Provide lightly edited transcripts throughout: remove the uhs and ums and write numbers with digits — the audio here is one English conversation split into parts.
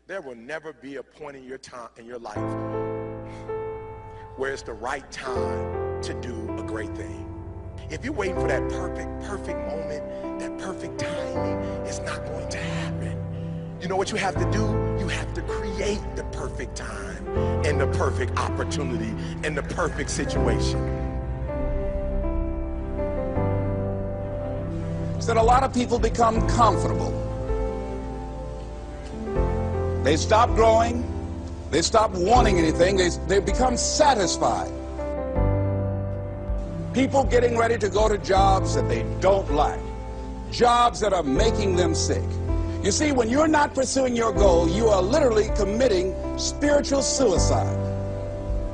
There will never be a point in your time in your life where it's the right time to do a great thing. If you're waiting for that perfect moment, that perfect timing, it's not going to happen. You know what you have to do? You have to create the perfect time and the perfect opportunity and the perfect situation. That a lot of people become comfortable. They stop growing. They stop wanting anything. They become satisfied. People getting ready to go to jobs that they don't like. Jobs that are making them sick. You see, when you're not pursuing your goal, you are literally committing spiritual suicide.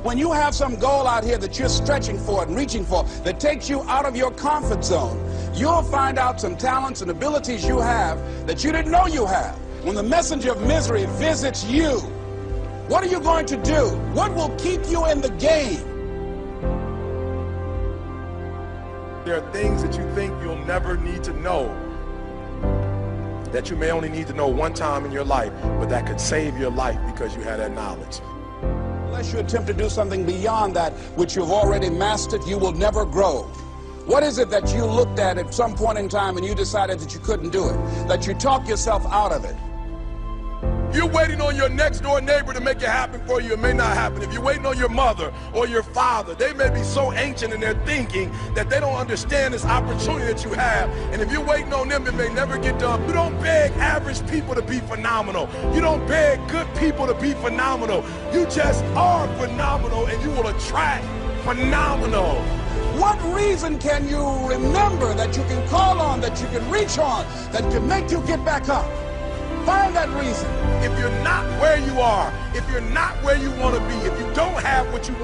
When you have some goal out here that you're stretching for and reaching for that takes you out of your comfort zone, you'll find out some talents and abilities you have that you didn't know you have. When the messenger of misery visits you, what are you going to do? What will keep you in the game? There are things that you think you'll never need to know, that you may only need to know one time in your life, but that could save your life because you had that knowledge. Unless you attempt to do something beyond that which you've already mastered, you will never grow. What is it that you looked at some point in time and you decided that you couldn't do it, that you talked yourself out of it? You're waiting on your next door neighbor to make it happen for you. It may not happen. If you're waiting on your mother or your father, they may be so ancient in their thinking that they don't understand this opportunity that you have. And if you're waiting on them, it may never get done. You don't beg average people to be phenomenal. You don't beg good people to be phenomenal. You just are phenomenal, and you will attract phenomenal. What reason can you remember that you can call on, that you can reach on, that can make you get back up? Find that reason. If you're not where you are, if you're not where you want to be, if you don't have what you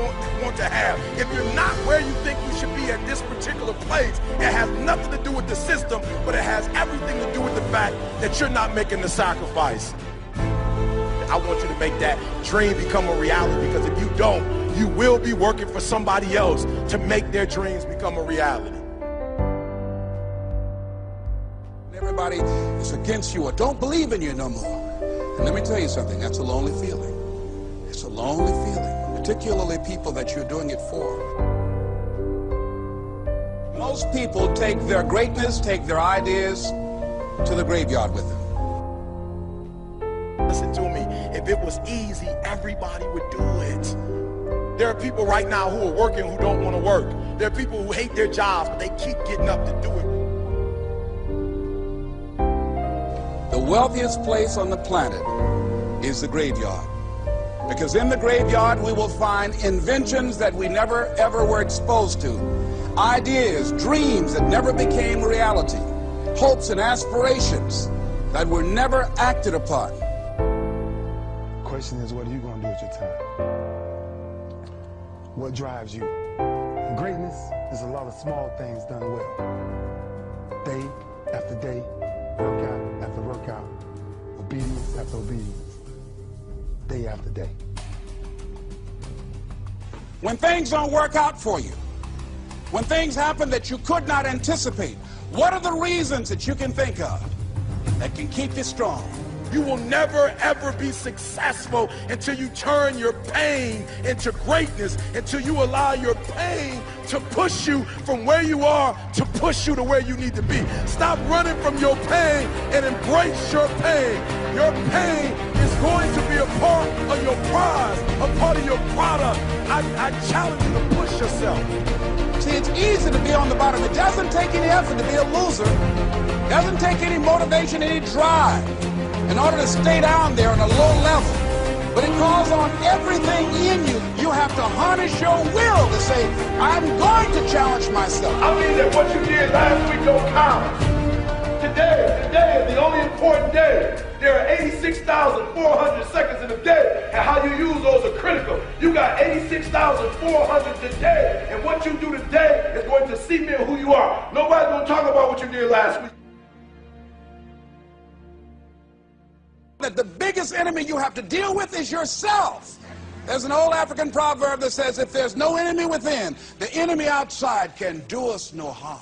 want to have, if you're not where you think you should be at this particular place, it has nothing to do with the system, but it has everything to do with the fact that you're not making the sacrifice. I want you to make that dream become a reality, because if you don't, you will be working for somebody else to make their dreams become a reality. Everybody is against you or don't believe in you no more. And let me tell you something, that's a lonely feeling. It's a lonely feeling, particularly people that you're doing it for. Most people take their greatness, take their ideas to the graveyard with them. Listen to me, if it was easy, everybody would do it. There are people right now who are working who don't want to work. There are people who hate their jobs, but they keep getting up to do it. The wealthiest place on the planet is the graveyard. Because in the graveyard we will find inventions that we never ever were exposed to. Ideas, dreams that never became reality. Hopes and aspirations that were never acted upon. The question is, what are you going to do with your time? What drives you? And greatness is a lot of small things done well. Day after day, workout after workout, obedience after obedience, day after day. When things don't work out for you, when things happen that you could not anticipate, what are the reasons that you can think of that can keep you strong? You will never ever be successful until you turn your pain into greatness, until you allow your pain to push you from where you are to push you to where you need to be. Stop running from your pain and embrace your pain. Your pain is going to be a part of your prize, a part of your product. I challenge you to push yourself. See, it's easy to be on the bottom. It doesn't take any effort to be a loser. It doesn't take any motivation, any drive in order to stay down there on a low level. But it calls on everything in you. You have to harness your will to say, I'm going to challenge myself. I mean that what you did last week don't count. Today is the only important day. There are 86,400 seconds in a day, and how you use those are critical. You got 86,400 today, and what you do today is going to cement who you are. Nobody's going to talk about what you did last week. That the biggest enemy you have to deal with is yourself. There's an old African proverb that says, if there's no enemy within, the enemy outside can do us no harm.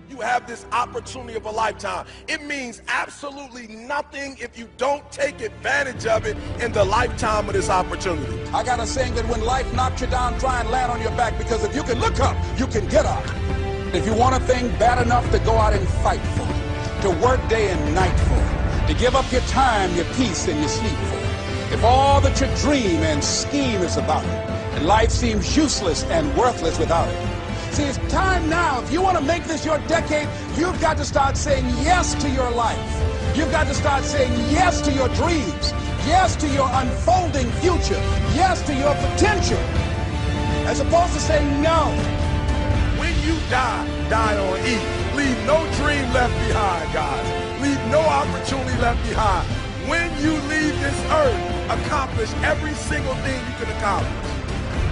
You have this opportunity of a lifetime. It means absolutely nothing if you don't take advantage of it in the lifetime of this opportunity. I got a saying that when life knocks you down, try and land on your back, because if you can look up, you can get up. If you want a thing bad enough to go out and fight for it, to work day and night for it, to give up your time, your peace, and your sleep for it, if all that you dream and scheme is about it, and life seems useless and worthless without it. See, it's time now. If you want to make this your decade, you've got to start saying yes to your life. You've got to start saying yes to your dreams, yes to your unfolding future, yes to your potential, as opposed to saying no. When you die, die on E. Leave no dream left behind, guys. Leave no opportunity left behind. When you leave this earth, accomplish every single thing you can accomplish.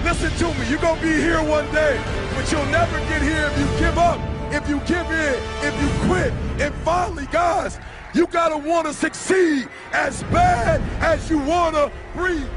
Listen to me, you're gonna be here one day, but you'll never get here if you give up, if you give in, if you quit. And finally, guys, you gotta wanna succeed as bad as you wanna breathe.